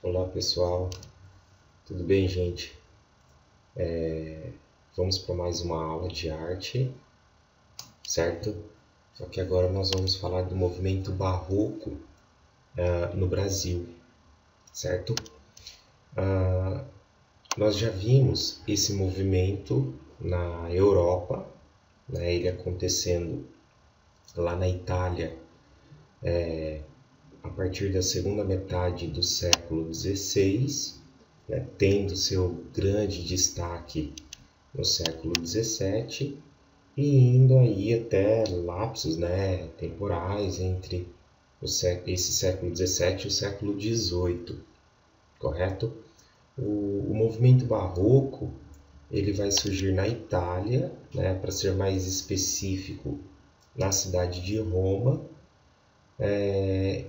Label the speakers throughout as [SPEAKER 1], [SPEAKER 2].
[SPEAKER 1] Olá pessoal, tudo bem, gente? Vamos para mais uma aula de arte, certo? Só que agora nós vamos falar do movimento barroco no Brasil, certo? Nós já vimos esse movimento na Europa, né? Ele acontecendo lá na Itália a partir da segunda metade do século XVI, né? Tendo seu grande destaque no século XVII e indo aí até lapsos, né, temporais entre esse século XVII e o século XVIII, correto? O movimento barroco ele vai surgir na Itália, né, para ser mais específico, na cidade de Roma.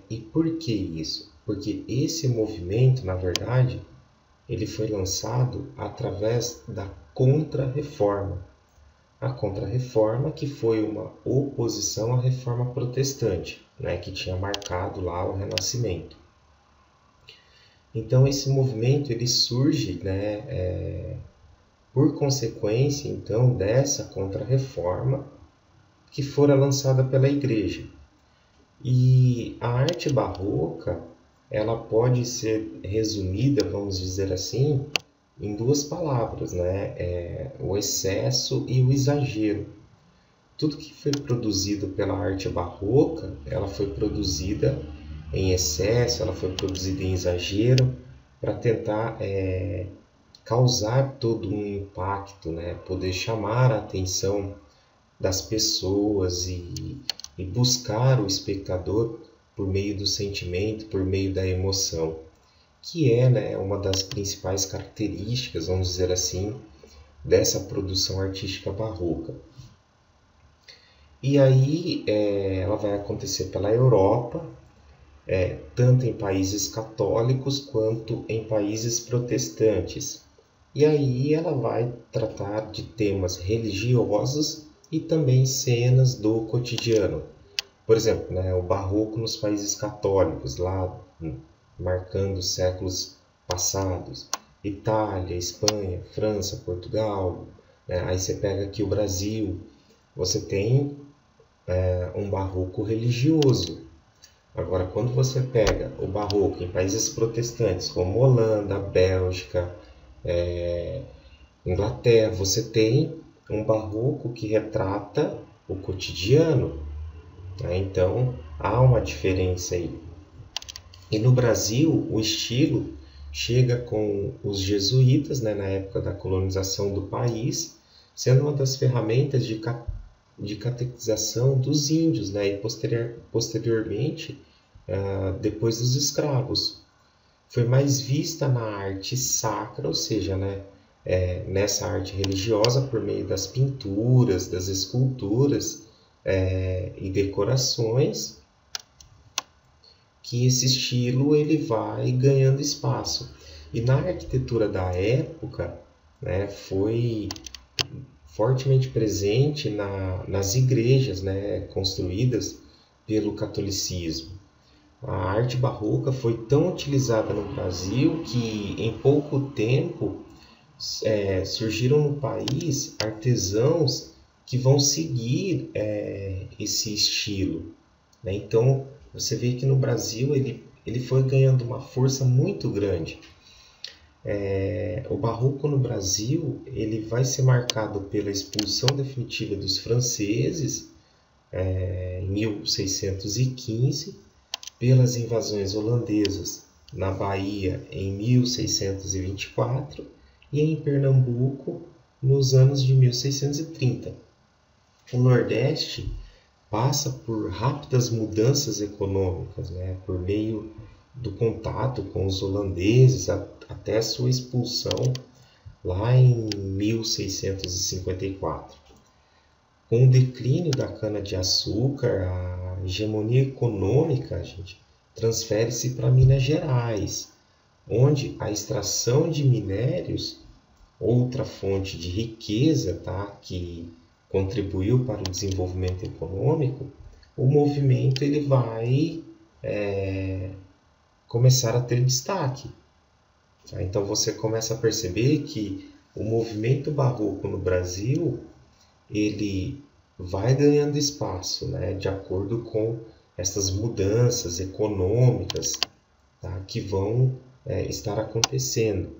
[SPEAKER 1] E por que isso? Porque esse movimento, na verdade, ele foi lançado através da Contra-Reforma. A Contra-Reforma, que foi uma oposição à Reforma Protestante, né, que tinha marcado lá o Renascimento. Então, esse movimento ele surge, né, por consequência então, dessa Contra-Reforma que fora lançada pela Igreja. E a arte barroca ela pode ser resumida, vamos dizer assim, em duas palavras, né? O excesso e o exagero. Tudo que foi produzido pela arte barroca, ela foi produzida em excesso, ela foi produzida em exagero, para tentar causar todo um impacto, né? Poder chamar a atenção das pessoas e buscar o espectador por meio do sentimento, por meio da emoção, que é, né, uma das principais características, vamos dizer assim, dessa produção artística barroca. E aí ela vai acontecer pela Europa, tanto em países católicos quanto em países protestantes. E aí ela vai tratar de temas religiosos e também cenas do cotidiano. Por exemplo, né, o barroco nos países católicos, lá marcando os séculos passados. Itália, Espanha, França, Portugal. Né? Aí você pega aqui o Brasil, você tem um barroco religioso. Agora, quando você pega o barroco em países protestantes, como Holanda, Bélgica, Inglaterra, você tem um barroco que retrata o cotidiano. Né? Então, há uma diferença aí. E no Brasil, o estilo chega com os jesuítas, né, na época da colonização do país, sendo uma das ferramentas de catequização dos índios, né, e posteriormente, depois dos escravos. Foi mais vista na arte sacra, ou seja, né, nessa arte religiosa, por meio das pinturas, das esculturas e decorações, que esse estilo ele vai ganhando espaço. E na arquitetura da época, né, foi fortemente presente nas igrejas, né, construídas pelo catolicismo. A arte barroca foi tão utilizada no Brasil que em pouco tempo surgiram no país artesãos que vão seguir esse estilo. Né? Então, você vê que no Brasil ele foi ganhando uma força muito grande. O barroco no Brasil ele vai ser marcado pela expulsão definitiva dos franceses em 1615, pelas invasões holandesas na Bahia em 1624 e em Pernambuco nos anos de 1630. O Nordeste passa por rápidas mudanças econômicas, né, por meio do contato com os holandeses até sua expulsão lá em 1654. Com o declínio da cana-de-açúcar, a hegemonia econômica, gente, transfere-se para Minas Gerais, onde a extração de minérios, outra fonte de riqueza, tá, que contribuiu para o desenvolvimento econômico, o movimento ele vai começar a ter destaque. Tá? Então você começa a perceber que o movimento barroco no Brasil ele vai ganhando espaço, né, de acordo com essas mudanças econômicas, tá, que vão estar acontecendo.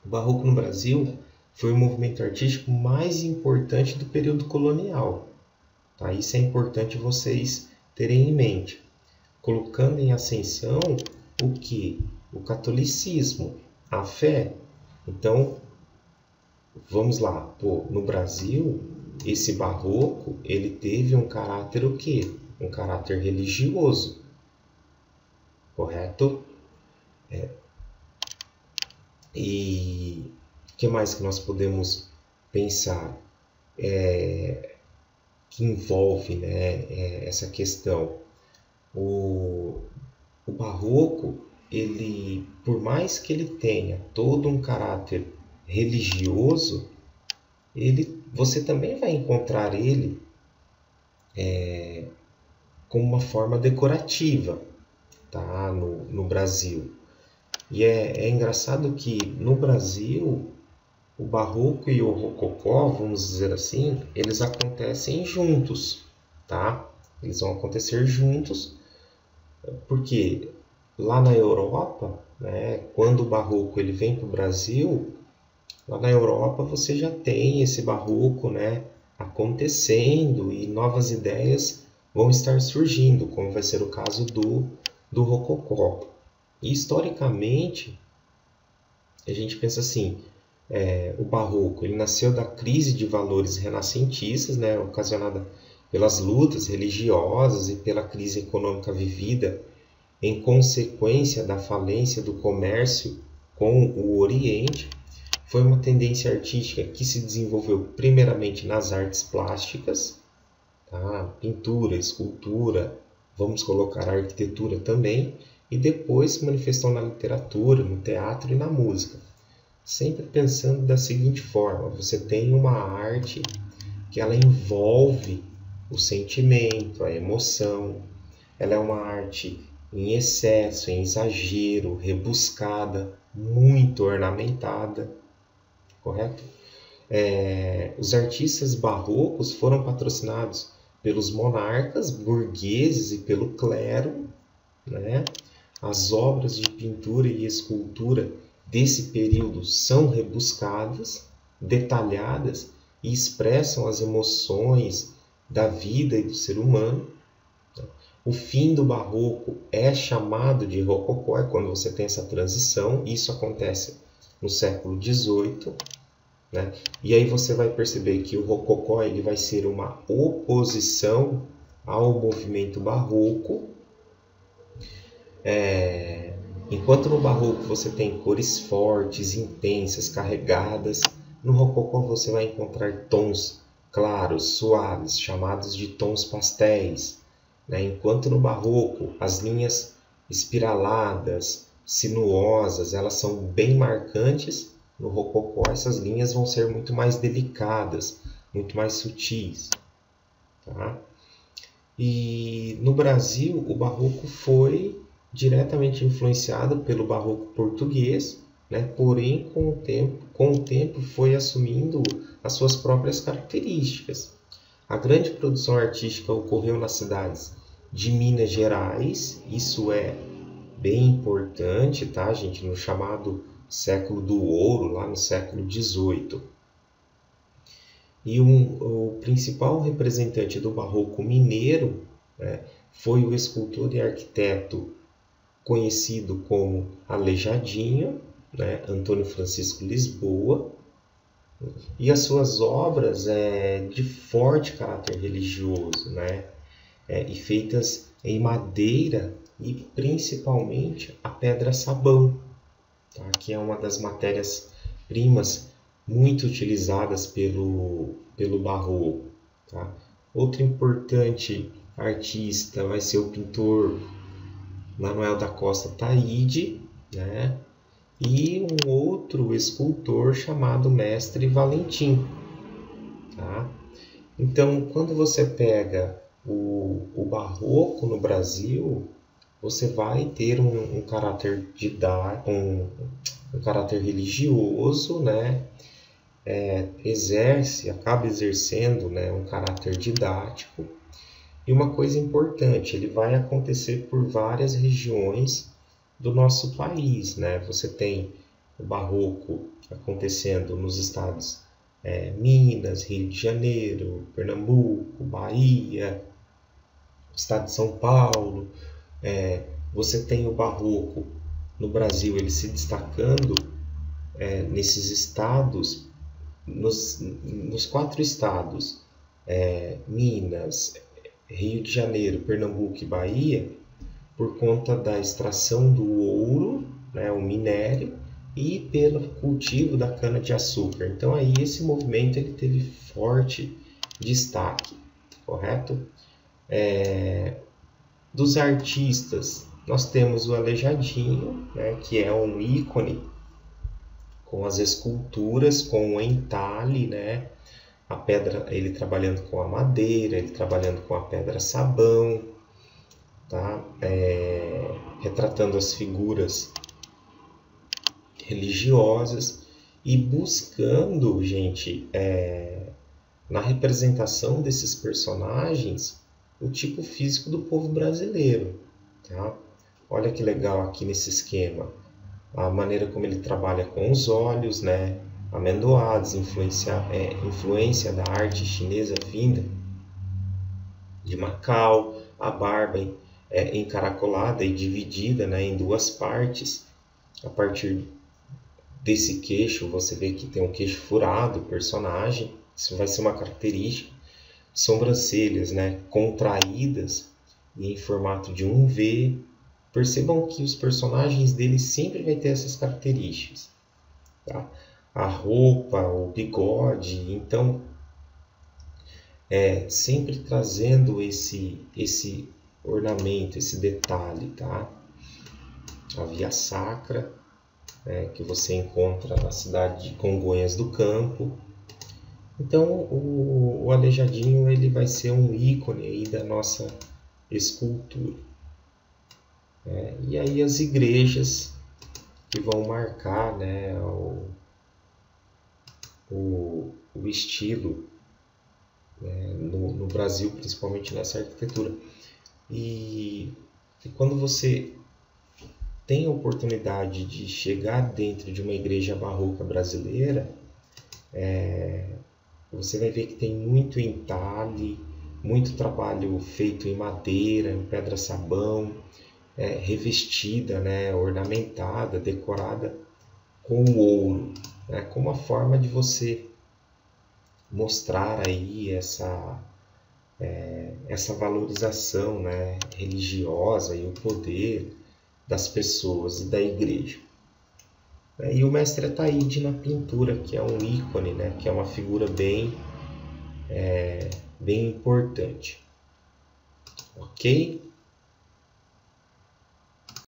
[SPEAKER 1] O barroco no Brasil foi o movimento artístico mais importante do período colonial. Tá? Isso é importante vocês terem em mente. Colocando em ascensão o que? O catolicismo, a fé. Então, vamos lá. Pô, no Brasil, esse barroco ele teve um caráter o quê? Um caráter religioso. Correto? E o que mais que nós podemos pensar que envolve, né, essa questão? O barroco, ele, por mais que ele tenha todo um caráter religioso, você também vai encontrar ele como uma forma decorativa, tá? No Brasil. E é engraçado que no Brasil o barroco e o rococó, vamos dizer assim, eles acontecem juntos, tá? Eles vão acontecer juntos, porque lá na Europa, né, quando o barroco ele vem para o Brasil, lá na Europa você já tem esse barroco, né, acontecendo e novas ideias vão estar surgindo, como vai ser o caso do rococó. E historicamente, a gente pensa assim, o barroco ele nasceu da crise de valores renascentistas, né, ocasionada pelas lutas religiosas e pela crise econômica vivida em consequência da falência do comércio com o Oriente. Foi uma tendência artística que se desenvolveu primeiramente nas artes plásticas, tá? Pintura, escultura, vamos colocar a arquitetura também, e depois se manifestou na literatura, no teatro e na música. Sempre pensando da seguinte forma, você tem uma arte que ela envolve o sentimento, a emoção, ela é uma arte em excesso, em exagero, rebuscada, muito ornamentada, correto? Os artistas barrocos foram patrocinados pelos monarcas, burgueses e pelo clero, né? As obras de pintura e escultura desse período são rebuscadas, detalhadas e expressam as emoções da vida e do ser humano. O fim do barroco é chamado de rococó, é quando você tem essa transição. Isso acontece no século XVIII, né? E aí você vai perceber que o rococó ele vai ser uma oposição ao movimento barroco. Enquanto no barroco você tem cores fortes, intensas, carregadas, no rococó você vai encontrar tons claros, suaves, chamados de tons pastéis, né? Enquanto no barroco as linhas espiraladas, sinuosas, elas são bem marcantes, no rococó essas linhas vão ser muito mais delicadas, muito mais sutis, tá? E no Brasil o barroco foi diretamente influenciado pelo barroco português, né? Porém com o tempo foi assumindo as suas próprias características. A grande produção artística ocorreu nas cidades de Minas Gerais, isso é bem importante, tá, gente? No chamado século do ouro, lá no século XVIII. E o principal representante do barroco mineiro, né, foi o escultor e arquiteto conhecido como Aleijadinho, né, Antônio Francisco Lisboa, e as suas obras de forte caráter religioso, né, e feitas em madeira e principalmente a pedra-sabão, tá, que é uma das matérias-primas muito utilizadas pelo barroco. Tá? Outro importante artista vai ser o pintor Manuel da Costa Taide, né? E um outro escultor chamado Mestre Valentim. Tá? Então, quando você pega o barroco no Brasil, você vai ter um caráter um caráter religioso, né? Acaba exercendo, né, um caráter didático. E uma coisa importante, ele vai acontecer por várias regiões do nosso país, né? Você tem o barroco acontecendo nos estados Minas, Rio de Janeiro, Pernambuco, Bahia, estado de São Paulo. Você tem o barroco no Brasil, ele se destacando nesses estados, nos 4 estados, Minas, Rio de Janeiro, Pernambuco e Bahia, por conta da extração do ouro, né, o minério, e pelo cultivo da cana-de-açúcar. Então aí esse movimento ele teve forte destaque, correto? Dos artistas, nós temos o Aleijadinho, né, que é um ícone com as esculturas, com o entalhe, né, a pedra, ele trabalhando com a madeira, ele trabalhando com a pedra sabão, tá? Retratando as figuras religiosas e buscando, gente, na representação desses personagens, o tipo físico do povo brasileiro, tá? Olha que legal aqui nesse esquema, a maneira como ele trabalha com os olhos, né? Amendoados, influência da arte chinesa vinda de Macau, a barba encaracolada e dividida, né, em 2 partes. A partir desse queixo, você vê que tem um queixo furado, o personagem, isso vai ser uma característica. Sobrancelhas, né, contraídas e em formato de um V. Percebam que os personagens dele sempre vai ter essas características, tá? A roupa, o bigode, então sempre trazendo esse ornamento, esse detalhe, tá? A via sacra, que você encontra na cidade de Congonhas do Campo. Então o Aleijadinho ele vai ser um ícone aí da nossa escultura. E aí as igrejas que vão marcar, né, o estilo, né, no Brasil, principalmente nessa arquitetura. E quando você tem a oportunidade de chegar dentro de uma igreja barroca brasileira, você vai ver que tem muito entalhe, muito trabalho feito em madeira, em pedra-sabão, revestida, né, ornamentada, decorada com ouro, né, como uma forma de você mostrar aí essa valorização, né, religiosa e o poder das pessoas e da igreja. E o mestre Ataíde na pintura, que é um ícone, né, que é uma figura bem importante. Ok?